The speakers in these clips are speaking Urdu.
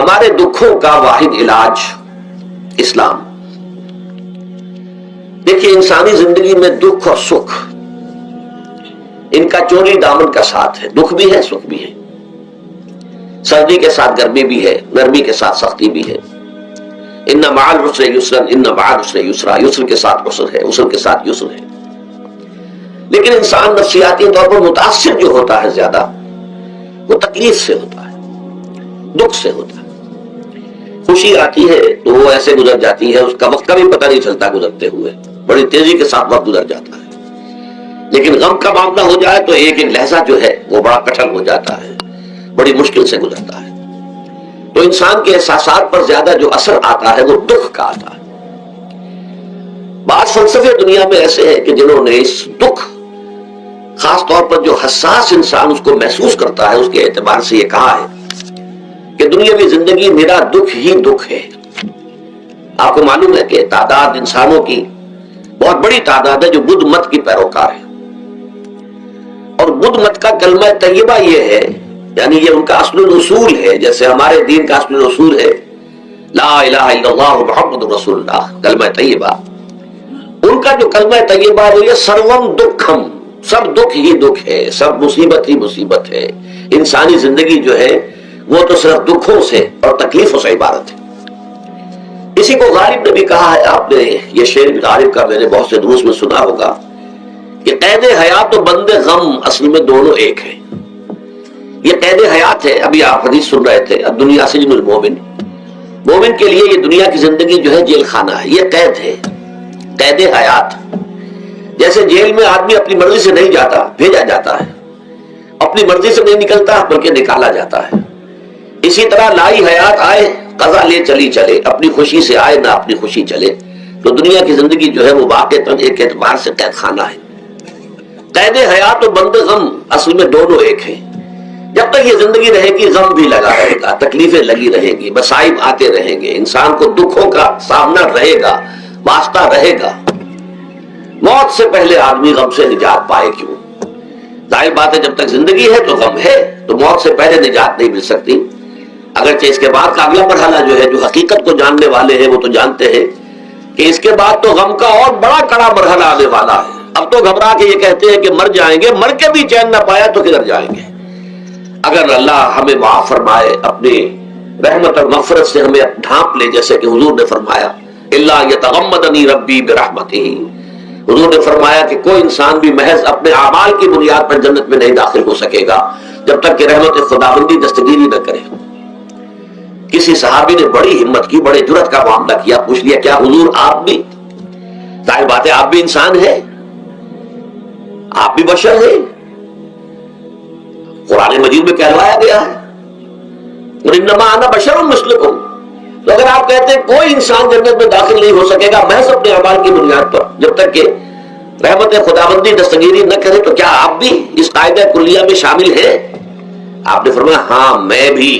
ہمارے دکھوں کا واحد علاج اسلام. دیکھیے انسانی زندگی میں دکھ اور سکھ ان کا چوری دامن کا ساتھ ہے. دکھ بھی ہے سکھ بھی ہے، سردی کے ساتھ گرمی بھی ہے، نرمی کے ساتھ سختی بھی ہے. ان مع العسر یسرا، ان مع العسر یسرا، یسر کے ساتھ عسر ہے، عسر کے ساتھ یسر ہے. لیکن انسان نفسیاتی طور پر متاثر جو ہوتا ہے زیادہ، وہ تکلیف سے ہوتا ہے، دکھ سے ہوتا ہے. خوشی آتی ہے تو وہ ایسے گزر جاتی ہے، اس کا وقت کا بھی پتہ نہیں چلتا، گزرتے ہوئے بڑی تیزی کے ساتھ وقت گزر جاتا ہے. لیکن غم کا معاملہ ہو جائے تو ایک ایک لحظہ جو ہے وہ بڑا کٹھن ہو جاتا ہے، بڑی مشکل سے گزرتا ہے. تو انسان کے احساسات پر زیادہ جو اثر آتا ہے وہ دکھ کا آتا ہے. بعض فلسفے دنیا میں ایسے ہیں کہ جنہوں نے اس دکھ، خاص طور پر جو حساس انسان اس کو محسوس کرتا ہے، اس کے اعتبار سے یہ کہا ہے کہ دنیاوی زندگی میرا دکھ ہی دکھ ہے. آپ کو معلوم ہے کہ تعداد انسانوں کی بہت بڑی تعداد ہے جو بدھ مت کی پیروکار ہے، اور بدھ مت کا کلمہ طیبہ یہ ہے، یعنی یہ ان کا اصل الاصول ہے. جیسے ہمارے دین کا اصل الاصول ہے لا الہ الا اللہ محمد رسول اللہ، کلمہ طیبہ. ان کا جو کلمہ طیبہ ہے وہ یہ سروم دکھم، سب دکھ ہی دکھ ہے، سب مصیبت ہی مصیبت ہے. انسانی زندگی جو ہے وہ تو صرف دکھوں سے اور تکلیفوں سے عبارت ہے. اسی کو غالب نے بھی کہا ہے، آپ نے یہ شعر غالب کا میں نے بہت سے دروس میں سنا ہوگا کہ قید حیات و بند غم اصل میں دونوں ایک ہیں. یہ قید حیات ہے، ابھی آپ حدیث سن رہے تھے الدنیا سجن المومن. مومن کے لیے یہ دنیا کی زندگی جو ہے جیل خانہ ہے، یہ قید ہے، قید حیات. جیسے جیل میں آدمی اپنی مرضی سے نہیں جاتا، بھیجا جاتا ہے، اپنی مرضی سے نہیں نکلتا بلکہ نکالا جاتا ہے. اسی طرح لائی حیات آئے قضا لے چلی چلے، اپنی خوشی سے آئے نہ اپنی خوشی چلے. تو دنیا کی زندگی جو ہے وہ واقعتاً ایک اعتبار سے قید خانہ ہے. قید حیات و بند غم اصل میں دونوں ایک ہیں. جب تک یہ زندگی رہے گی غم بھی لگا رہے گا، تکلیفیں لگی رہیں گی، مصائب آتے رہیں گے، انسان کو دکھوں کا سامنا رہے گا، واسطہ رہے گا. موت سے پہلے آدمی غم سے نجات پائے کیوں؟ ظاہر بات ہے جب تک زندگی ہے تو غم ہے، تو موت سے پہلے نجات نہیں مل سکتی. اگرچہ اس کے بعد کا اگلا مرحلہ جو ہے، جو حقیقت کو جاننے والے ہیں وہ تو جانتے ہیں کہ اس کے بعد تو غم کا اور بڑا کڑا مرحلہ آنے والا ہے. اب تو گھبرا کے یہ کہتے ہیں کہ مر جائیں گے، مر کے بھی چین نہ پایا تو کدھر جائیں گے. اگر اللہ ہمیں معاف فرمائے، اپنی رحمت اور مغفرت سے ہمیں ڈھانپ لے، جیسے کہ حضور نے فرمایا الا یتغمدنی ربی برحمتہ، حضور نے فرمایا کہ کوئی انسان بھی محض اپنے اعمال کی بنیاد پر جنت میں نہیں داخل ہو سکے گا جب تک کہ رحمت خداوندی دستگیری نہ کرے. کسی صحابی نے بڑی ہمت کی، بڑے جرأت کا معاملہ کیا، پوچھ لیا کیا حضور آپ بھی؟ ظاہر بات ہے آپ بھی انسان ہیں، آپ بھی بشر ہیں، قرآن مجید میں کہلوایا گیا ہے وَإِنَّمَا أَنَا بَشَرٌ مِثْلُكُمْ. تو اگر آپ کہتے ہیں کوئی انسان جنت میں داخل نہیں ہو سکے گا محض اپنے اعمال کی بنیاد پر جب تک کہ رحمت خداوندی دستگیری نہ کرے، تو کیا آپ بھی اس قاعدہ کلیہ میں شامل ہیں؟ آپ نے فرمایا ہاں میں بھی.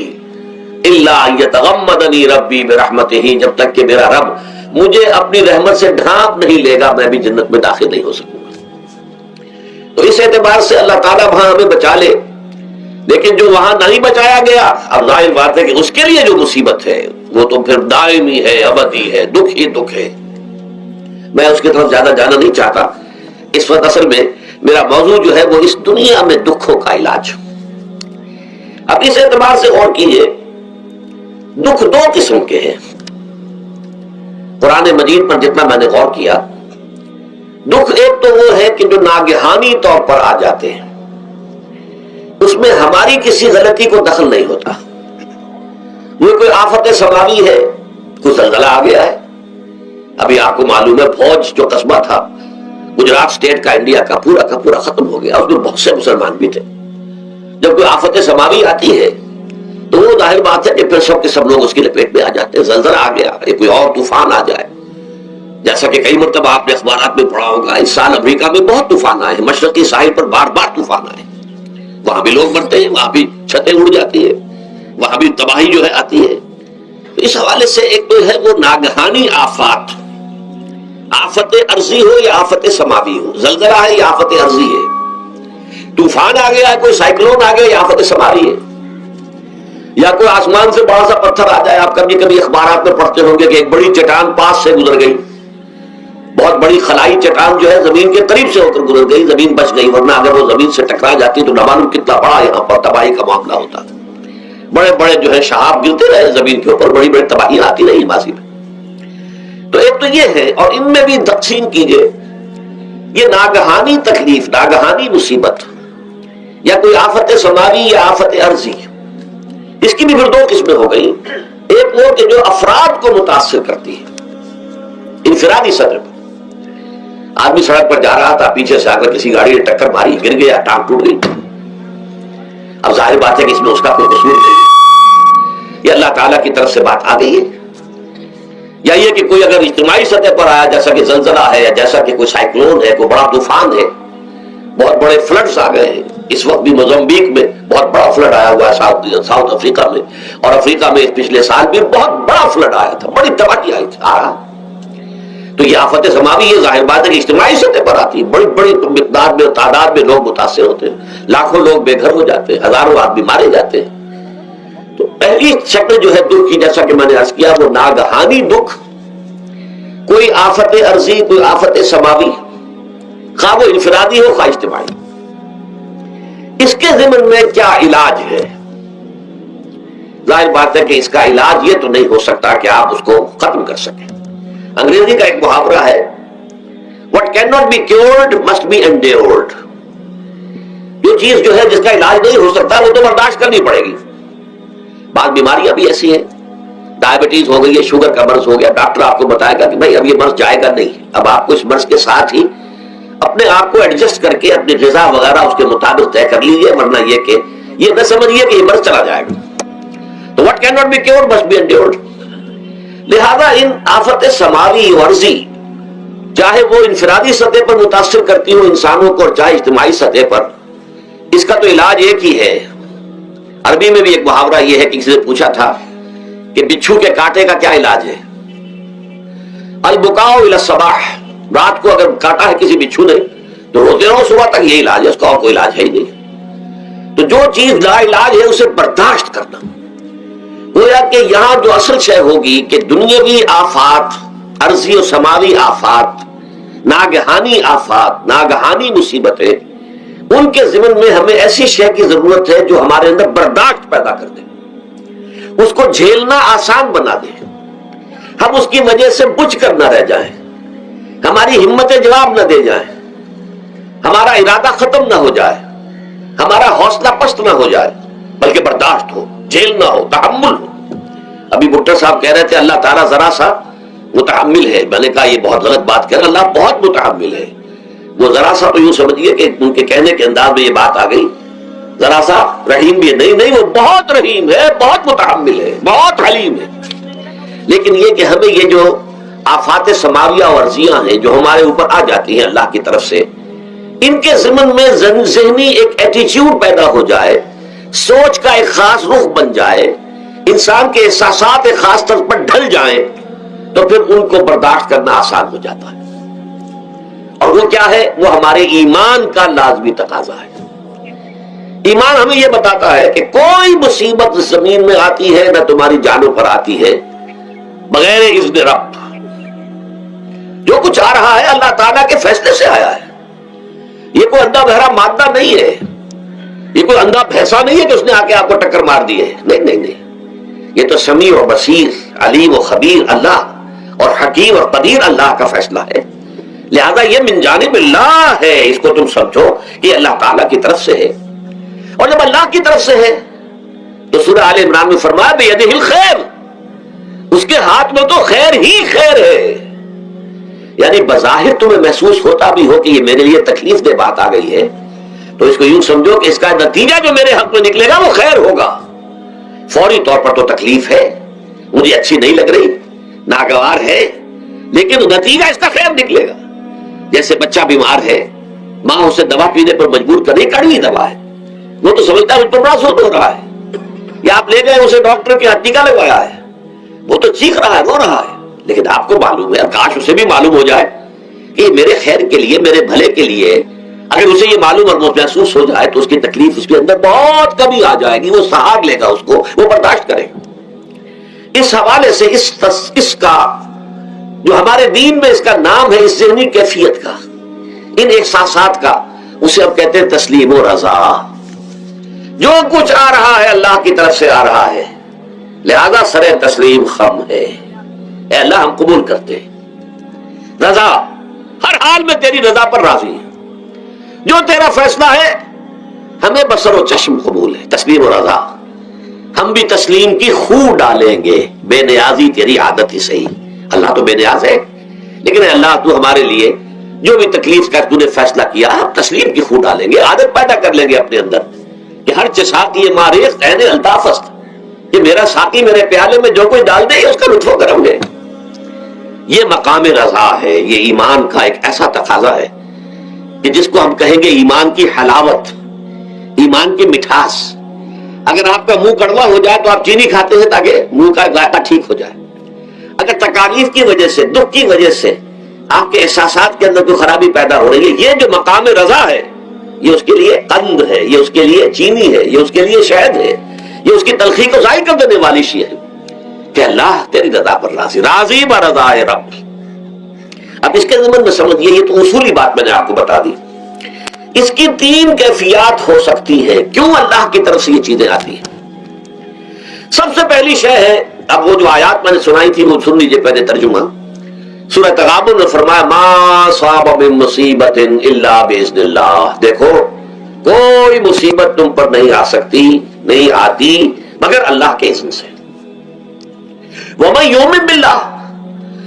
الا یتغمدنی ربی برحمتہ، جب تک کہ میرا رب مجھے اپنی رحمت سے ڈھانپ نہیں لے گا میں بھی جنت میں داخل نہیں ہو سکوں گا. تو اس اعتبار سے اللہ تعالیٰ وہاں ہمیں بچا لے. لیکن جو وہاں نہیں بچایا گیا، اب ظاہر بات ہے کہ اس کے لیے جو مصیبت ہے وہ تو پھر دائمی ہے، ابدی ہے، دکھ ہی دکھ ہے. میں اس کی طرف زیادہ جانا نہیں چاہتا. اس وقت اصل میں میرا موضوع جو ہے وہ اس دنیا میں دکھوں کا علاج. اب اس اعتبار سے غور کیجیے، دکھ دو قسم کے ہیں. قرآن مجید پر جتنا میں نے غور کیا، دکھ ایک تو وہ ہے کہ جو ناگہانی طور پر آ جاتے ہیں، اس میں ہماری کسی غلطی کو دخل نہیں ہوتا. وہ کوئی آفت سماوی ہے، کوئی زلزلہ آ گیا ہے. ابھی آپ کو معلوم ہے فوج جو قصبہ تھا گجرات اسٹیٹ کا انڈیا کا پورا ختم ہو گیا، اس میں بہت سے مسلمان بھی تھے. جب کوئی آفت سماوی آتی ہے تو وہ ظاہر بات ہے کہ پھر سب کے سب لوگ اس کی لپیٹ میں آ جاتے ہیں. زلزلہ آ گیا، کوئی اور طوفان آ جائے، جیسا کہ کئی مرتبہ آپ نے اخبارات میں پڑھا ہوگا اس سال امریکہ میں بہت طوفان آئے ہیں، مشرقی ساحل پر بار بار طوفان آئے، وہاں بھی لوگ مرتے ہیں، وہاں بھی چھتیں اڑ جاتی ہے، وہاں بھی تباہی جو ہے آتی ہے. تو اس حوالے سے ایک تو ہے وہ ناگہانی آفات، آفت ارضی ہو یا آفت سماوی ہو، زلزلہ ہے یا آفت ارضی ہے، طوفان آ گیا ہے، کوئی سائیکلون آ گیا یا آفت سماوی ہے. یا کوئی آسمان سے بڑا سا پتھر آ جائے. آپ کبھی کبھی اخبارات میں پڑھتے ہوں گے کہ ایک بڑی چٹان پاس سے گزر گئی, بہت بڑی خلائی چٹان جو ہے زمین کے قریب سے ہو کر گزر گئی, زمین بچ گئی, ورنہ اگر وہ زمین سے ٹکرا جاتی تو نہ معلوم کتنا بڑا یہاں پر تباہی کا معاملہ ہوتا. بڑے بڑے جو ہے شہاب گرتے رہے زمین کے اوپر, بڑی بڑی تباہیاں آتی رہی ماضی میں. تو ایک تو یہ ہے, اور ان میں بھی تقسیم کیجئے, یہ ناگہانی تکلیف, ناگہانی مصیبت, یا کوئی آفت سماوی یا آفت ارضی, اس کی بھی پھر دو قسمیں ہو گئی. ایک وہ کہ جو افراد کو متاثر کرتی ہے انفرادی سطح پر. آدمی سڑک پر جا رہا تھا, پیچھے سے آ کر کسی گاڑی نے ٹکر ماری, گر گیا, ٹانگ ٹوٹ گئی. اب ظاہر بات ہے کہ اس میں اس کا کوئی قصور نہیں, یہ اللہ تعالیٰ کی طرف سے بات آ گئی ہے. یا یہ کہ کوئی اگر اجتماعی سطح پر آیا, جیسا کہ زلزلہ ہے, یا جیسا کہ کوئی سائیکلون ہے, کوئی بڑا طوفان ہے, بہت بڑے فلڈز آ گئے ہیں. اس وقت بھی موزمبیق میں بہت بڑا فلڈ آیا ہوا ہے, ساؤتھ افریقہ میں, اور افریقہ میں پچھلے سال بھی بہت بڑا فلڈ آیا تھا, بڑی تباہی آئی تھی. تو یہ آفت سماوی, یہ ظاہر بات ہے کہ اجتماعی سطح پر آتی ہے, بڑی بڑی مقدار میں, تعداد میں لوگ متاثر ہوتے ہیں, لاکھوں لوگ بے گھر ہو جاتے ہیں, ہزاروں آدمی مارے جاتے ہیں. تو پہلی شکل جو ہے دکھ کی, جیسا کہ میں نے عرض کیا, وہ ناگہانی دکھ, کوئی آفت ارضی, کوئی آفت سماوی, خواہ وہ انفرادی ہو خواہ اجتماعی. اس کے ضمن میں کیا علاج ہے؟ ظاہر بات ہے کہ اس کا علاج یہ تو نہیں ہو سکتا کہ آپ اس کو ختم کر سکیں. انگریزی کا ایک محاورہ ہے, what cannot be cured must be endured. جو چیز جو ہے جس کا علاج نہیں ہو سکتا وہ تو برداشت کرنی پڑے گی. بعض بیماریاں بھی ایسی ہیں, ڈائبٹیز ہو گئی ہے, شوگر کا مرض ہو گیا, ڈاکٹر آپ کو بتائے گا کہ بھائی اب یہ مرض جائے گا نہیں, اب آپ کو اس مرض کے ساتھ ہی اپنے آپ کو ایڈجسٹ کر کے اپنی غذا وغیرہ اس کے مطابق طے کر لیجیے, ورنہ یہ کہ یہ نہ سمجھیے کہ یہ مرض چلا جائے گا. تو what cannot be cured must be endured. لہذا ان آفت سماوی ورزی, چاہے وہ انفرادی سطح پر متاثر کرتی ہو انسانوں کو, اور چاہے اجتماعی سطح پر, اس کا تو علاج ایک ہی ہے. عربی میں بھی ایک محاورہ یہ ہے کہ کسی نے پوچھا تھا کہ بچھو کے کاٹے کا کیا علاج ہے؟ البکاء الی الصباح, رات کو اگر کاٹا ہے کسی بچھو نے تو روتے رہو صبح تک, یہ علاج ہے, اس کا اور کوئی علاج ہے ہی نہیں. تو جو چیز لا علاج ہے اسے برداشت کرنا. گویا کہ یہاں جو اصل شے ہوگی کہ دنیاوی آفات, ارضی و سماوی آفات, ناگہانی آفات, ناگہانی مصیبتیں, ان کے ضمن میں ہمیں ایسی شے کی ضرورت ہے جو ہمارے اندر برداشت پیدا کر دے, اس کو جھیلنا آسان بنا دے, ہم اس کی وجہ سے بجھ کر نہ رہ جائیں, ہماری ہمتیں جواب نہ دے جائیں, ہمارا ارادہ ختم نہ ہو جائے, ہمارا حوصلہ پست نہ ہو جائے, بلکہ برداشت ہو, جھیلنا ہو, تحمل ہو. ابھی بھٹو صاحب کہہ رہے تھے اللہ تعالیٰ ذرا سا متحمل ہے. میں نے کہا یہ بہت غلط بات کہہ رہے, اللہ بہت متحمل ہے. وہ ذرا سا تو یوں سمجھیے کہ ان کے کہنے کے انداز میں یہ بات آ گئی, ذرا سا رحیم بھی ہے. نہیں, وہ بہت رحیم ہے, بہت متحمل ہے, بہت حلیم ہے. لیکن یہ کہ ہمیں یہ جو آفات سماویہ اور ارضیاں ہیں جو ہمارے اوپر آ جاتی ہیں اللہ کی طرف سے, ان کے ضمن میں ذہنی ایک ایٹیچیوڈ پیدا ہو جائے, سوچ کا ایک خاص رخ بن جائے, انسان کے احساسات ایک خاص طرز پر ڈھل جائیں, تو پھر ان کو برداشت کرنا آسان ہو جاتا ہے. اور وہ کیا ہے؟ وہ ہمارے ایمان کا لازمی تقاضا ہے. ایمان ہمیں یہ بتاتا ہے کہ کوئی مصیبت زمین میں آتی ہے نہ تمہاری جانوں پر آتی ہے بغیر اذن رب. جو کچھ آ رہا ہے اللہ تعالیٰ کے فیصلے سے آیا ہے. یہ کوئی اندھا بہرا مادہ نہیں ہے, یہ کوئی اندھا بھینسا نہیں ہے کہ اس نے آ کے آپ کو ٹکر مار دی ہے. نہیں, یہ تو سمیع و بصیر, علیم و خبیر اللہ, اور حکیم اور قدیر اللہ کا فیصلہ ہے. لہذا یہ من جانب اللہ ہے, اس کو تم سمجھو کہ اللہ تعالیٰ کی طرف سے ہے. اور جب اللہ کی طرف سے ہے تو سورہ آل عمران میں فرمایا بیدہ الخیر, اس کے ہاتھ میں تو خیر ہی خیر ہے. یعنی بظاہر تمہیں محسوس ہوتا بھی ہو کہ یہ میرے لیے تکلیف دہ بات آ گئی ہے, تو اس کو یوں سمجھو کہ اس کا نتیجہ جو میرے حق میں نکلے گا وہ خیر ہوگا. فوری طور پر تو تکلیف ہے, مجھے اچھی نہیں لگ رہی, ناگوار ہے, لیکن نتیجہ اس کا خیر نکلے گا. جیسے بچہ بیمار ہے, ماں اسے دوا پینے پر مجبور کر رہی, کڑوی دوا ہے, وہ تو سمجھتا ہے مجھ پر بڑا سوٹ ہو رہا ہے. یا آپ لے گئے اسے ڈاکٹر کے ہاتھ ٹیکا لگوایا ہے, وہ تو چیخ رہا ہے, رو رہا ہے, لیکن آپ کو معلوم ہے, کاش اسے بھی معلوم ہو جائے کہ میرے خیر کے لیے, میرے بھلے کے لیے اگر اسے یہ معلوم اور محسوس ہو جائے تو اس کی تکلیف اس کے اندر بہت کمی آ جائے گی، وہ سہار لے گا، اس کو وہ برداشت کرے گا۔ اس حوالے سے اس کا جو ہمارے دین میں اس کا نام ہے، اس ذہنی کیفیت کا، ان احساسات کا، اسے ہم کہتے ہیں تسلیم و رضا۔ جو کچھ آ رہا ہے اللہ کی طرف سے آ رہا ہے، لہذا سر تسلیم خم ہے، اے اللہ ہم قبول کرتے ہیں، رضا، ہر حال میں تیری رضا پر راضی ہے، جو تیرا فیصلہ ہے ہمیں بصر و چشم قبول ہے، تسلیم و رضا۔ ہم بھی تسلیم کی خو ڈالیں گے، بے نیازی تیری عادت ہی صحیح، اللہ تو بے نیاز ہے، لیکن اللہ تو ہمارے لیے جو بھی تکلیف کا تو نے فیصلہ کیا، ہم تسلیم کی خو ڈالیں گے، عادت پیدا کر لیں گے اپنے اندر کہ ہر ساقی ماریخ عین الطاف است، کہ میرا ساقی میرے پیالے میں جو کوئی ڈال دے اس کا لطف و کرم ہے۔ یہ مقام رضا ہے، یہ ایمان کا ایک ایسا تقاضا ہے کہ جس کو ہم کہیں گے ایمان کی حلاوت، ایمان کی مٹھاس۔ اگر آپ کا منہ کڑوا ہو جائے تو آپ چینی کھاتے ہیں تاکہ منہ کا ذائقہ ٹھیک ہو جائے۔ اگر تکالیف کی وجہ سے، دکھ کی وجہ سے آپ کے احساسات کے اندر کوئی خرابی پیدا ہو رہی ہے، یہ جو مقام رضا ہے، یہ اس کے لیے قند ہے، یہ اس کے لیے چینی ہے، یہ اس کے لیے شہد ہے، یہ اس کی تلخی کو ظاہر کر دینے والی شیء ہے کہ اللہ تیری رضا پر راضی، راضی برضا رب۔ اب اس کے ضمن میں سمجھیے، یہ تو اصولی بات میں نے آپ کو بتا دی۔ اس کی تین کیفیات ہو سکتی ہے، کیوں اللہ کی طرف سے یہ چیزیں آتی ہیں۔ سب سے پہلی شے ہے، اب وہ جو آیات میں نے سنائی تھی وہ سن لیجیے پہلے ترجمہ۔ سورہ تغابن میں فرمایا ما صاب من مصیبت الا باذن اللہ، دیکھو کوئی مصیبت تم پر نہیں آ سکتی، نہیں آتی مگر اللہ کے اذن سے۔ ومن یؤمن باللہ،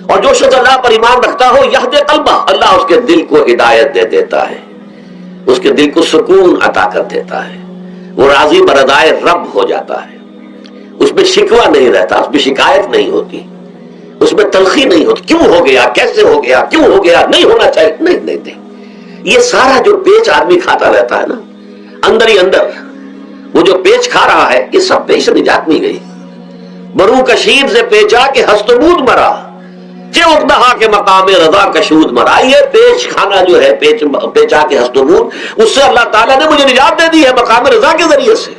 اور جو شخص اللہ پر ایمان رکھتا ہو، یہدی قلبہ، اللہ اس کے دل کو ہدایت دے دیتا ہے، اس کے دل کو سکون عطا کر دیتا ہے، وہ راضی برضائے رب ہو جاتا ہے، اس میں شکوہ نہیں رہتا، اس میں شکایت نہیں ہوتی، اس میں تلخی نہیں ہوتی، کیوں ہو گیا، کیسے ہو گیا، کیوں ہو گیا، نہیں ہونا چاہیے، نہیں۔ یہ سارا جو پیچ آدمی کھاتا رہتا ہے نا اندر ہی اندر، وہ جو پیچ کھا رہا ہے، یہ سب پیچ سے نجات نہیں گئی۔ برو کشید سے پیچا کہ ہستبود مرا، اقدہا کے مقام رضا کشود مرا۔ یہ پیچ کھانا جو ہے، پیچا کے ہستبود، اس سے اللہ تعالیٰ نے مجھے نجات دے دی ہے مقام رضا کے ذریعے سے۔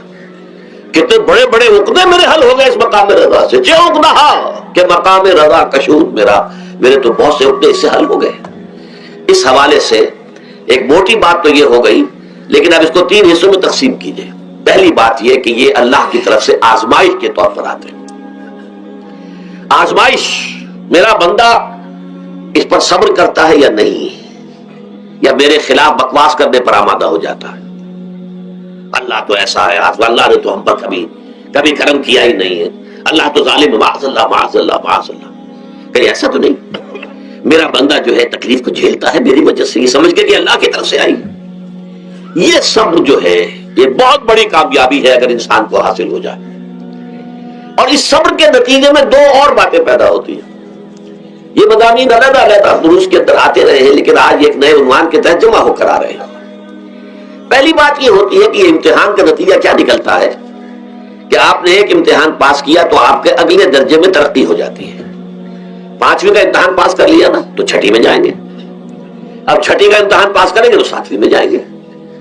کتنے بڑے بڑے عقدے میرے حل ہو گئے اس مقام رضا سے، اقدہا کہ مقام رضا کشود میرا، میرے تو بہت سے عقدے اس سے حل ہو گئے۔ اس حوالے سے ایک موٹی بات تو یہ ہو گئی، لیکن اب اس کو تین حصوں میں تقسیم کیجئے۔ پہلی بات یہ کہ یہ اللہ کی طرف سے آزمائش کے طور پر آتے ہیں۔ آزمائش، میرا بندہ اس پر صبر کرتا ہے یا نہیں، یا میرے خلاف بکواس کرنے پر آمادہ ہو جاتا ہے۔ اللہ تو ایسا ہے، اللہ نے تو ہم پر کبھی کرم کیا ہی نہیں ہے، اللہ تو ظالم، معاذ اللہ معاذ اللہ معاذ اللہ۔ کہیں ایسا تو نہیں، میرا بندہ جو ہے تکلیف کو جھیلتا ہے میری وجہ سے، یہ سمجھ کے کہ اللہ کی طرف سے آئی۔ یہ صبر جو ہے یہ بہت بڑی کامیابی ہے اگر انسان کو حاصل ہو جائے، اور اس صبر کے نتیجے میں دو اور باتیں پیدا ہوتی ہیں۔ یہ مضامین علیحدہ علیحدہ دروس کے اندر آتے رہے ہیں، لیکن آج ایک نئے عنوان کے تحت جمع ہو کر آ رہے ہیں۔ پہلی بات یہ ہوتی ہے کہ یہ امتحان کا نتیجہ کیا نکلتا ہے کہ آپ نے ایک امتحان پاس کیا تو آپ کے اگلے درجے میں ترقی ہو جاتی ہے۔ 5ویں کا امتحان پاس کر لیا نا تو 6ٹھی میں جائیں گے، اب 6ٹھی کا امتحان پاس کریں گے تو 7ویں میں جائیں گے،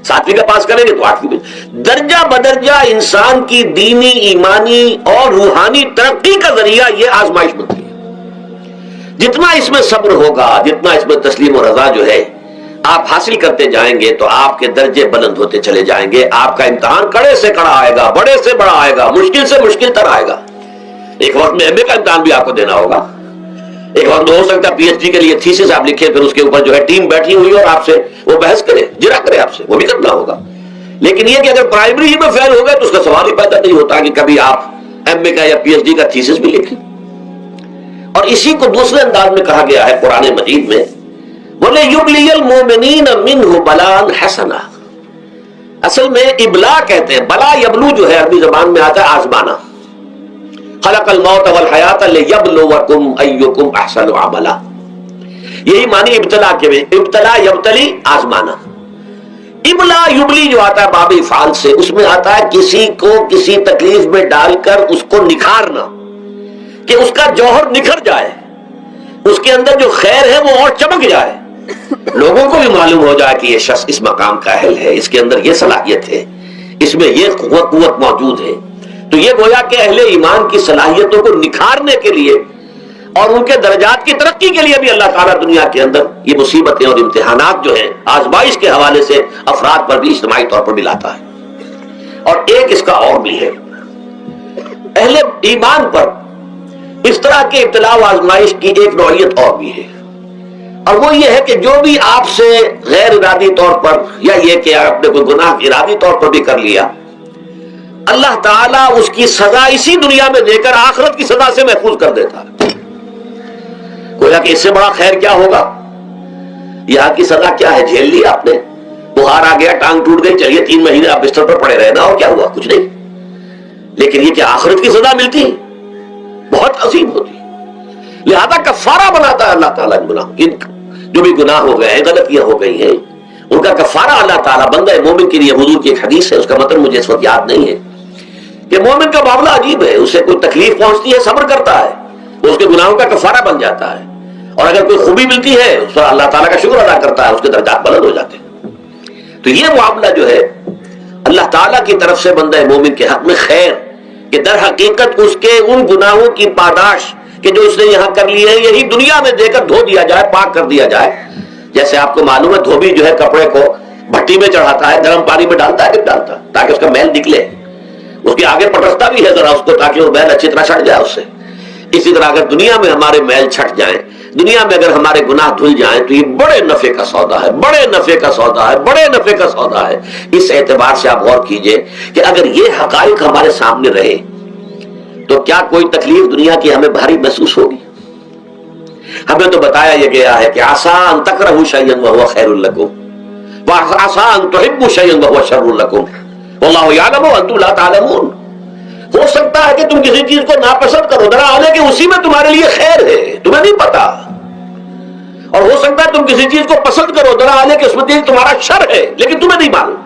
7ویں کا پاس کریں گے تو 8ویں میں۔ درجہ بدرجہ انسان کی دینی، ایمانی اور روحانی ترقی کا ذریعہ یہ آزمائش بنتی ہے۔ جتنا اس میں صبر ہوگا، جتنا اس میں تسلیم و رضا جو ہے آپ حاصل کرتے جائیں گے تو آپ کے درجے بلند ہوتے چلے جائیں گے۔ آپ کا امتحان کڑے سے کڑا آئے گا، بڑے سے بڑا آئے گا، مشکل سے مشکل تر آئے گا۔ ایک وقت میں MA کا امتحان بھی آپ کو دینا ہوگا، ایک وقت میں ہو سکتا ہے PhD کے لیے تھیسس آپ لکھیں، پھر اس کے اوپر جو ہے ٹیم بیٹھی ہوئی اور آپ سے وہ بحث کرے، جرا کرے آپ سے، وہ بھی کرنا ہوگا۔ لیکن یہ کہ اگر پرائمری ہی میں فیل ہو گئے تو اس کا سوال ہی پیدا نہیں ہوتا کہ کبھی آپ MA کا یا PhD کا تھیسس بھی لکھیں۔ اور اسی کو دوسرے انداز میں کہا گیا ہے قرآن مجید میں، وَلِيُبْلِيَ الْمُؤْمِنِينَ مِنْهُ بَلَاءً حَسَنًا۔ اصل میں ابلا کہتے ہیں، بلا یبلو جو ہے عربی زبان میں آتا ہے آزمانا۔ خلق الموت والحیات لیبلوکم ایکم احسن عملا، یہی معنی ابتلا کے میں، ابتلا یبتلی آزمانا۔ ابلا یبلی جو آتا ہے باب افعال سے، اس میں آتا ہے کسی کو کسی تکلیف میں ڈال کر اس کو نکھارنا، کہ اس کا جوہر نکھر جائے، اس کے اندر جو خیر ہے وہ اور چمک جائے، لوگوں کو بھی معلوم ہو جائے کہ یہ شخص اس مقام کا اہل ہے، اس کے اندر یہ صلاحیت ہے، اس میں یہ قوت موجود ہے، تو یہ گویا کہ اہل ایمان کی صلاحیتوں کو نکھارنے کے لیے اور ان کے درجات کی ترقی کے لیے بھی اللہ تعالیٰ دنیا کے اندر یہ مصیبتیں اور امتحانات جو ہیں آزمائش کے حوالے سے افراد پر بھی اجتماعی طور پر بھی لاتا ہے۔ اور ایک اس کا اور بھی ہے، اہل ایمان پر اس طرح کے ابتلاء و آزمائش کی ایک نوعیت اور بھی ہے، اور وہ یہ ہے کہ جو بھی آپ سے غیر ارادی طور پر یا یہ کہ آپ نے کوئی گناہ ارادی طور پر بھی کر لیا، اللہ تعالیٰ اس کی سزا اسی دنیا میں دے کر آخرت کی سزا سے محفوظ کر دیتا ہے۔ گویا کہ اس سے بڑا خیر کیا ہوگا؟ یہاں کی سزا کیا ہے؟ جھیل لی آپ نے، بخار آ گیا، ٹانگ ٹوٹ گئی، چلیے 3 مہینے آپ بستر پر پڑے رہنا، اور کیا ہوا؟ کچھ نہیں۔ لیکن یہ کہ آخرت کی سزا ملتی بہت عظیم ہوتی، لہذا کفارہ بناتا ہے اللہ تعالیٰ ان گناہوں، جو بھی گناہ ہو گئے ہیں، غلطیاں ہو گئی ہیں، ان کا کفارہ اللہ تعالیٰ بندہ مومن کے لیے، حضور کی ایک حدیث ہے، اس کا مطلب مجھے اس وقت یاد نہیں ہے، کہ مومن کا معاملہ عجیب ہے، اسے کوئی تکلیف پہنچتی ہے صبر کرتا ہے، وہ اس کے گناہوں کا کفارہ بن جاتا ہے، اور اگر کوئی خوبی ملتی ہے اس پر اللہ تعالیٰ کا شکر ادا کرتا ہے، اس کے درجات بلند ہو جاتے ہیں۔ تو یہ معاملہ جو ہے اللہ تعالیٰ کی طرف سے بندہ مومن کے حق میں خیر، کہ در حقیقت اس کے ان گناہوں کی پاداش کہ جو اس نے یہاں کر لی ہے، یہی دنیا میں دے کر دھو دیا جائے، پاک کر دیا جائے۔ جیسے آپ کو معلوم ہے دھوبی جو ہے کپڑے کو بھٹی میں چڑھاتا ہے، گرم پانی میں ڈالتا ہے کہ ڈالتا تاکہ اس کا میل نکلے، اس کے آگے پٹکتا بھی ہے ذرا اس کو تاکہ وہ میل اچھی طرح چھٹ جائے اس سے۔ اسی طرح اگر دنیا میں ہمارے میل چھٹ جائیں، دنیا میں اگر ہمارے گناہ دھل جائیں، تو یہ بڑے نفع کا سودا ہے، بڑے نفع کا سودا ہے، بڑے نفع کا سودا ہے۔ اس اعتبار سے آپ غور کیجئے کہ اگر یہ حقائق ہمارے سامنے رہے تو کیا کوئی تکلیف دنیا کی ہمیں بھاری محسوس ہوگی؟ ہمیں تو بتایا یہ گیا ہے کہ عسیٰ ان تکرہوا شیئا وہو خیر لکم وعسیٰ ان تحبوا شیئا وہو شر لکم واللہ یعلم وانتم لا تعلمون۔ ہو سکتا ہے کہ تم کسی چیز کو ناپسند کرو، ذرا آنے کہ اسی میں تمہارے لیے خیر ہے، تمہیں نہیں پتا، اور ہو سکتا ہے تم کسی چیز کو پسند کرو، ذرا آنے کہ اس میں تمہارا شر ہے، لیکن تمہیں نہیں معلوم۔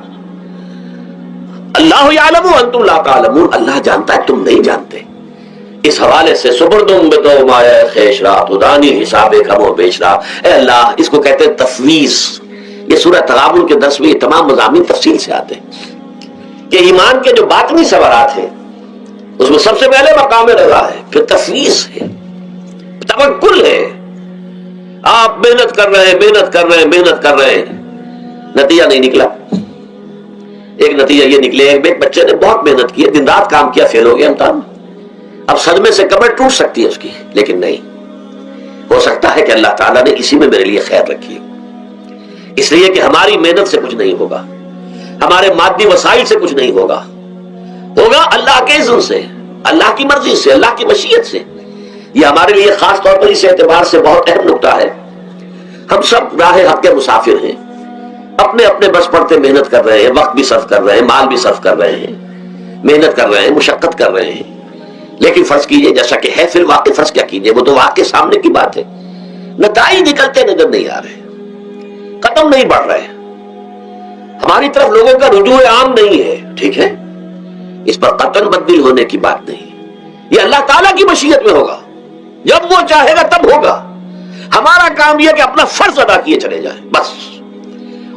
اللہ یعلم وانتم لا تعلمون، اللہ جانتا ہے تم نہیں جانتے۔ اس حوالے سے سبردم بتو مایا خیش رات ادانی حساب کم و بیچ رہا، اے اللہ، اس کو کہتے ہیں تفویض۔ یہ سورہ تغابن کے 10ویں تمام مضامین تفصیل سے آتے ہیں کہ ایمان کے جو باطنی ثمرات ہیں اس میں سب سے پہلے مقام رضا ہے، پھر تفویض ہے، توکل ہے۔ آپ محنت کر رہے ہیں، محنت کر رہے ہیں، محنت کر رہے ہیں، نتیجہ نہیں نکلا۔ ایک نتیجہ یہ نکلے، ایک بچے نے بہت محنت کی، دن رات کام کیا، فیل ہو گیا امتحان، اب صدمے سے کمر ٹوٹ سکتی ہے اس کی، لیکن نہیں، ہو سکتا ہے کہ اللہ تعالیٰ نے اسی میں میرے لیے خیر رکھی ہے، اس لیے کہ ہماری محنت سے کچھ نہیں ہوگا، ہمارے مادی وسائل سے کچھ نہیں ہوگا، ہوگا اللہ کے اذن سے، اللہ کی مرضی سے، اللہ کی مشیت سے۔ یہ ہمارے لیے خاص طور پر اس اعتبار سے بہت اہم نقطہ ہے، ہم سب راہ حق کے مسافر ہیں، اپنے اپنے بس پڑتے محنت کر رہے ہیں، وقت بھی صرف کر رہے ہیں، مال بھی صرف کر رہے ہیں، محنت کر رہے ہیں، مشقت کر رہے ہیں، لیکن فرض کیجئے جیسا کہ ہے پھر واقع، فرض کیا کیجئے، وہ تو واقع سامنے کی بات ہے، نتائج نکلتے نظر نہیں آ رہے، قدم نہیں بڑھ رہے، ہماری طرف لوگوں کا رجوع عام نہیں ہے، ٹھیک ہے، اس پر قطعاً بدل ہونے کی بات نہیں، یہ اللہ تعالیٰ کی مشیت میں ہوگا، جب وہ چاہے گا تب ہوگا، ہمارا کام یہ کہ اپنا فرض ادا کیے چلے جائیں بس،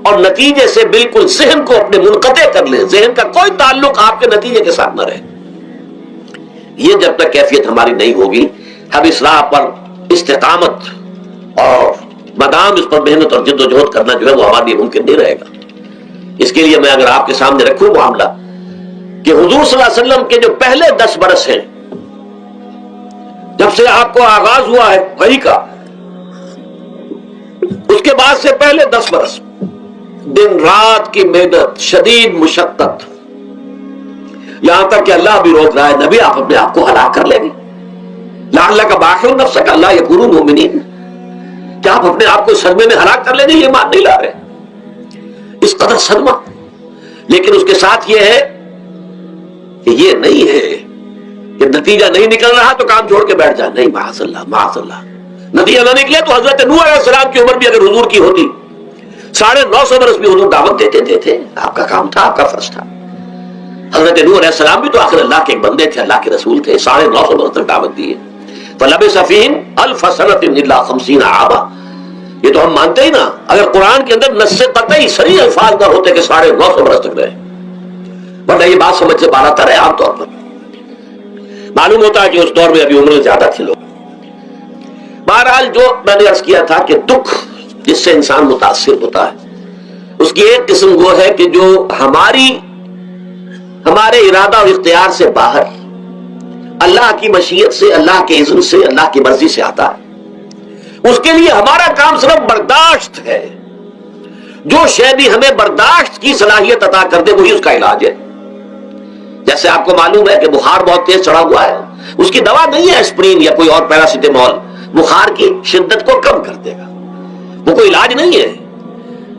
اور نتیجے سے بالکل ذہن کو اپنے منقطع کر لیں، ذہن کا کوئی تعلق آپ کے نتیجے کے ساتھ نہ رہے۔ یہ جب تک کیفیت ہماری نہیں ہوگی، ہم اس راہ پر استقامت اور مدام اس پر محنت اور جد و جہد کرنا جو ہے وہ ہمارے لیے ممکن نہیں رہے گا۔ اس کے لیے میں اگر آپ کے سامنے رکھوں معاملہ کہ حضور صلی اللہ علیہ وسلم کے جو پہلے 10 برس ہیں، جب سے آپ کو آغاز ہوا ہے وحی کا، اس کے بعد سے پہلے 10 برس دن رات کی محنت، شدید مشقت، یہاں تک کہ اللہ بھی روک رہا ہے، نبی آپ اپنے آپ کو ہلاک کر لیں گے، لعلک باخع نفسک الا یکونوا مؤمنین، کیا آپ اپنے آپ کو صدمے میں ہلاک کر لیں گے؟ یہ مان نہیں لا رہے، اس قدر صدمہ۔ لیکن اس کے ساتھ یہ ہے کہ یہ نہیں ہے کہ نتیجہ نہیں نکل رہا تو کام چھوڑ کے بیٹھ جائے، نہیں، معاذ اللہ، معاذ اللہ، نتیجہ نہ نکلے تو حضرت نوح علیہ السلام کی عمر بھی اگر حضور کی ہوتی 950 برس بھی حضور دعوت دیتے تھے، آپ کا کام تھا، آپ کا فرض تھا۔ حضرت نوح علیہ السلام بھی تو آخر اللہ کے ایک بندے تھے، اللہ کے رسول تھے، 950 برس تک دعوت دی ہے۔ فَلَبِثَ فِيهِمْ أَلْفَ سَنَةٍ إِلَّا 50 عَامًا، یہ تو ہم مانتے ہی نا. اگر قرآن کے اندر نص قطعی صریح الفاظ نہ ہوتے کہ 950 برس تک رہے، ورنہ یہ بات سمجھ سے بالا تر ہے. عام طور پر معلوم ہوتا ہے کہ اس دور میں ابھی عمر زیادہ تھے لوگ. بہرحال جو میں نے عرض کیا تھا کہ دکھ جس سے انسان متاثر ہوتا ہے اس کی ایک قسم وہ ہے کہ جو ہمارے ارادہ اور اختیار سے باہر، اللہ کی مشیت سے، اللہ کے اذن سے، اللہ کی مرضی سے آتا ہے. اس کے لیے ہمارا کام صرف برداشت ہے. جو شے بھی ہمیں برداشت کی صلاحیت عطا کر دے وہی اس کا علاج ہے. جیسے آپ کو معلوم ہے کہ بخار بہت تیز چڑھا ہوا ہے، اس کی دوا نہیں ہے اسپرین یا کوئی اور پیراسیٹامول، بخار کی شدت کو کم کر دے گا، وہ کوئی علاج نہیں ہے.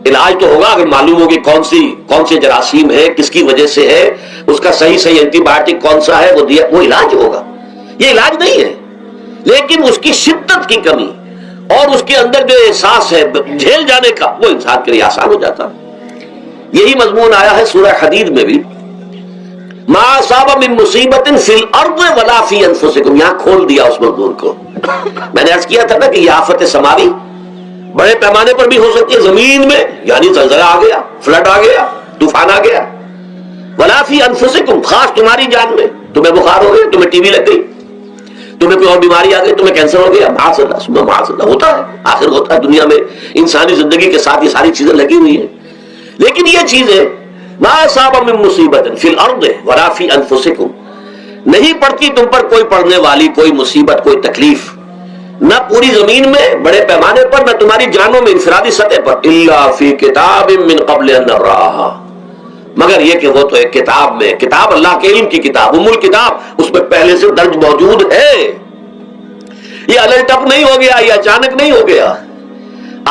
علاج تو ہوگا اگر معلوم ہو کہ کون سے جراثیم ہے، کس کی وجہ سے ہے، اس کا صحیح اینٹی بایوٹک کون سا ہے، وہ علاج ہوگا. یہ علاج نہیں ہے. لیکن اس کی شدت کی کمی اور اس کے اندر جو احساس ہے جھیل جانے کا، وہ انسان کے لیے آسان ہو جاتا. یہی مضمون آیا ہے سورہ حدید میں بھی، ما اصاب من مصیبت فی الارض ولا فی انفسکم. یہاں کھول دیا اس مضمون کو. میں نے عرض کیا تھا نا کہ یہ آفت سماوی بڑے پیمانے پر بھی ہو سکتی ہے زمین میں، یعنی زلزلہ آ گیا، فلڈ آ گیا، طوفان آ گیا. ولا فی انفسکم، خاص تمہاری جان میں. تمہیں بخار ہو گیا، تمہیں ٹی وی لگ گئی، تمہیں کوئی اور بیماری آ گئی، تمہیں کینسر ہو گیا، معاذ اللہ ہوتا ہے. آخر ہوتا ہے، دنیا میں انسانی زندگی کے ساتھ یہ ساری چیزیں لگی ہوئی ہیں. لیکن یہ چیزیں ما اصاب من مصیبت فی الارض ولا فی انفسکم، نہیں پڑتی تم پر کوئی پڑنے والی کوئی مصیبت، کوئی تکلیف، نہ پوری زمین میں بڑے پیمانے پر، نہ تمہاری جانوں میں انفرادی سطح پر، الا فی کتاب من قبل ان نبرأها، مگر یہ کہ وہ تو ایک کتاب میں، کتاب اللہ کے علم کی کتاب، ام الکتاب، اس میں پہلے سے درج موجود ہے. یہ الرٹ اپ نہیں ہو گیا، یہ اچانک نہیں ہو گیا.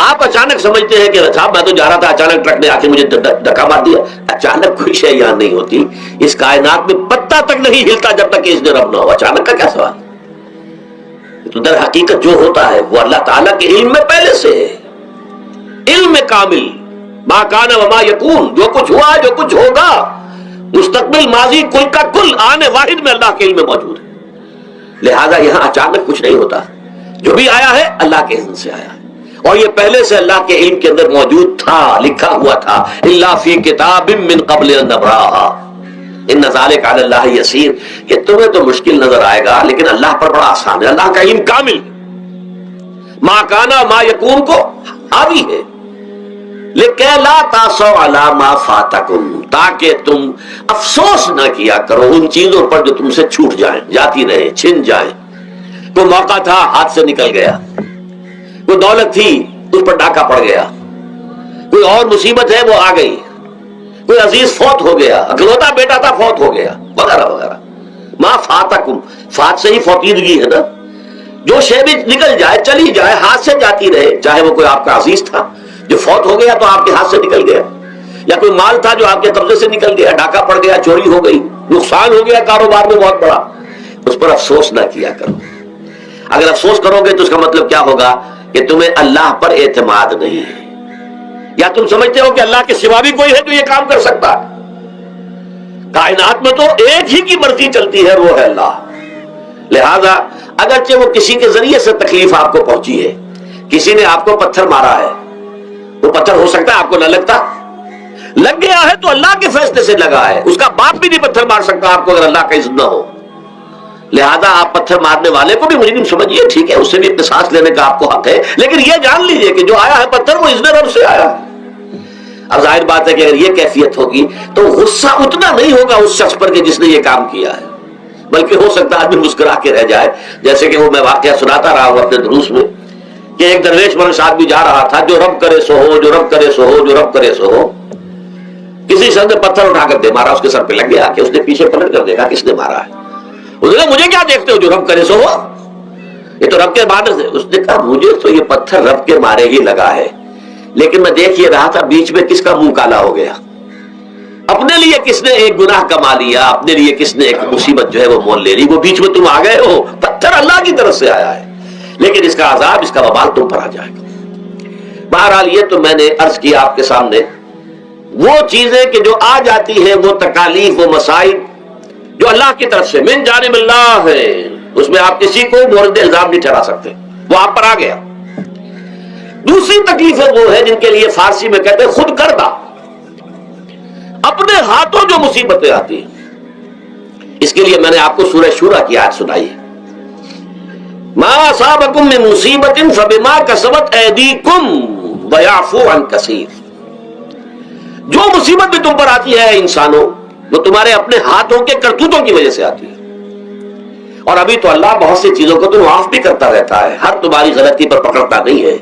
آپ اچانک سمجھتے ہیں کہ صاحب میں تو جا رہا تھا، اچانک ٹرک نے آ کے مجھے دھکا مار دیا. اچانک کوئی شے یہاں نہیں ہوتی. اس کائنات میں پتا تک نہیں ہلتا جب تک کہ اس نے رب نہ ہو. اچانک کا کیا سوال؟ تو در حقیقت جو ہوتا ہے وہ اللہ تعالیٰ کے علم میں پہلے سے ہے. علم کامل، ما کان وما یکون، جو کچھ ہوا جو کچھ ہوگا، مستقبل ماضی کل کا کل آنے واحد میں اللہ کے علم میں موجود ہے. لہذا یہاں اچانک کچھ نہیں ہوتا. جو بھی آیا ہے اللہ کے علم سے آیا ہے، اور یہ پہلے سے اللہ کے علم کے اندر موجود تھا، لکھا ہوا تھا. الا فی کتاب من قبل ان نبرأها ان ذلک علی اللہ یسیر. یہ تمہیں تو مشکل نظر آئے گا لیکن اللہ پر بڑا آسان ہے. اللہ کا علم کامل، ما کانا ما یکون کو حاوی ہے. لیکن لا تاسوا علی ما فاتکم، تاکہ تم افسوس نہ کیا کرو ان چیزوں پر جو تم سے چھوٹ جائیں، جاتی رہے، چھن جائیں. کوئی موقع تھا ہاتھ سے نکل گیا، کوئی دولت تھی اس پر ڈاکہ پڑ گیا، کوئی اور مصیبت ہے وہ آ گئی، کوئی عزیز فوت ہو گیا، اکلوتا بیٹا تھا فوت ہو گیا، وغیرہ وغیرہ. ما فاتکم، فات سے ہی فوتیدگی ہے نا. جو شے بھی نکل جائے، چلی جائے، ہاتھ سے جاتی رہے، چاہے وہ کوئی آپ کا عزیز تھا جو فوت ہو گیا تو آپ کے ہاتھ سے نکل گیا، یا کوئی مال تھا جو آپ کے قبضے سے نکل گیا، ڈاکہ پڑ گیا، چوری ہو گئی، نقصان ہو گیا کاروبار میں بہت بڑا، اس پر افسوس نہ کیا کرو. اگر افسوس کرو گے تو اس کا مطلب کیا ہوگا کہ تمہیں اللہ پر اعتماد نہیں ہے، یا تم سمجھتے ہو کہ اللہ کے سوا بھی کوئی ہے جو یہ کام کر سکتا ہے. کائنات میں تو ایک ہی کی مرضی چلتی ہے، وہ ہے اللہ. لہذا اگرچہ وہ کسی کے ذریعے سے تکلیف آپ کو پہنچی ہے، کسی نے آپ کو پتھر مارا ہے، وہ پتھر ہو سکتا ہے آپ کو نہ لگتا، لگ گیا ہے تو اللہ کے فیصلے سے لگا ہے. اس کا باپ بھی نہیں پتھر مار سکتا آپ کو اگر اللہ کا اذن نہ ہو. لہذا آپ پتھر مارنے والے کو بھی مجرم سمجھیے، ٹھیک ہے، اس سے بھی قصاص لینے کا آپ کو حق ہے، لیکن یہ جان لیجئے کہ جو آیا ہے پتھر وہ اذن رب سے آیا ہے. اب ظاہر بات ہے کہ اگر یہ کیفیت ہوگی تو غصہ اتنا نہیں ہوگا اس شخص پر کہ جس نے یہ کام کیا ہے، بلکہ ہو سکتا ہے آدمی مسکرا کے رہ جائے. جیسے کہ وہ میں واقعہ سناتا رہا ہوں اپنے دروس میں کہ ایک درویش مرش آدمی جا رہا تھا، جو رب کرے سو ہو، جو رب کرے سو ہو، جو رب کرے سو ہو. کسی شخص نے پتھر اٹھا کر دے مارا، اس کے سر پہ لگ گیا کہ اس نے پیچھے پلٹ کر دیکھا کس نے مارا ہے. اس نے کہا مجھے کیا دیکھتے ہو، جو رب کرے سو ہو، یہ تو رب کے مارے سے. اس نے کہا مجھے تو یہ پتھر رب کے مارے ہی لگا ہے، لیکن میں دیکھ یہ رہا تھا بیچ میں کس کا منہ کالا ہو گیا، اپنے لیے کس نے ایک گناہ کما لیا، اپنے لیے کس نے ایک مصیبت جو ہے وہ مول لے لی، وہ بیچ میں تم آ گئے ہو. پتھر اللہ کی طرف سے آیا ہے لیکن اس کا عذاب، اس کا وبال تم پر آ جائے گا. بہرحال یہ تو میں نے عرض کیا آپ کے سامنے، وہ چیزیں کہ جو آ جاتی ہیں، وہ تکالیف، وہ مسائل جو اللہ کی طرف سے من جانب اللہ ہے، اس میں آپ کسی کو مورد الزام نہیں ٹھہرا سکتے، وہ آپ پر آ گیا. دوسری تکلیفیں وہ ہے جن کے لیے فارسی میں کہتے ہیں خود کردہ، اپنے ہاتھوں جو مصیبتیں آتی ہیں۔ اس کے لیے میں نے آپ کو سورہ شورى کی آیت سنائی ہے، ما اصابکم من مصیبت فبما کسبت ایدیکم ویعفو عن کثیر۔ جو مصیبت بھی تم پر آتی ہے انسانوں، وہ تمہارے اپنے ہاتھوں کے کرتوتوں کی وجہ سے آتی ہے۔ اور ابھی تو اللہ بہت سی چیزوں کو تو معاف بھی کرتا رہتا ہے، ہر تمہاری غلطی پر پکڑتا نہیں ہے،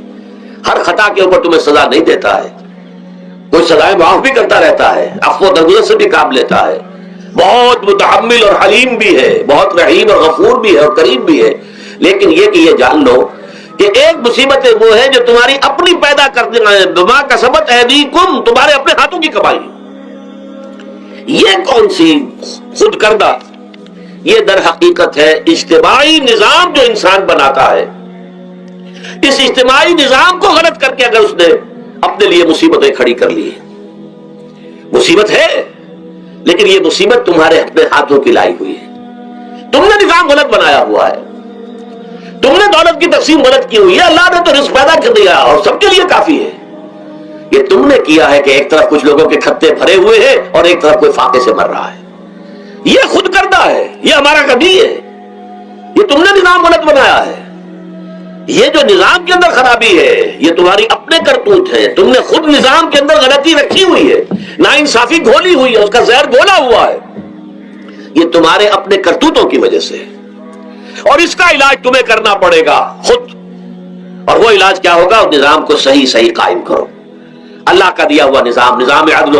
ہر خطا کے اوپر تمہیں سزا نہیں دیتا ہے، کوئی سزائیں معاف بھی کرتا رہتا ہے، عفو و درگزر سے بھی کام لیتا ہے، بہت متحمل اور حلیم بھی ہے، بہت رحیم اور غفور بھی ہے اور کریم بھی ہے۔ لیکن یہ کہ یہ جان لو کہ ایک مصیبت وہ ہے جو تمہاری اپنی پیدا کرتے ہیں، بما کسبت ایدیکم، تمہارے اپنے ہاتھوں کی کمائی۔ یہ کون سی خود کردہ؟ یہ در حقیقت ہے اجتماعی نظام جو انسان بناتا ہے۔ اس اجتماعی نظام کو غلط کر کے اگر اس نے اپنے لیے مصیبتیں کھڑی کر لی، مصیبت ہے لیکن یہ مصیبت تمہارے اپنے ہاتھوں کی لائی ہوئی ہے۔ تم نے نظام غلط بنایا ہوا ہے، تم نے دولت کی تقسیم غلط کی ہوئی ہے۔ اللہ نے تو رزق پیدا کر دیا اور سب کے لیے کافی ہے، یہ تم نے کیا ہے کہ ایک طرف کچھ لوگوں کے کھتے بھرے ہوئے ہیں اور ایک طرف کوئی فاقے سے مر رہا ہے۔ یہ خود کردہ ہے، یہ ہمارا کبھی ہے، یہ تم نے نظام غلط بنایا ہے۔ یہ جو نظام کے اندر خرابی ہے یہ تمہاری اپنے کرتوت ہے، تم نے خود نظام کے اندر غلطی رکھی ہوئی ہے، ناانصافی گھولی ہوئی ہے، اس کا زہر گھولا ہوا ہے، یہ تمہارے اپنے کرتوتوں کی وجہ سے۔ اور اس کا علاج تمہیں کرنا پڑے گا خود، اور وہ علاج کیا ہوگا؟ نظام کو صحیح قائم کرو، اللہ کا دیا ہوا نظام عدل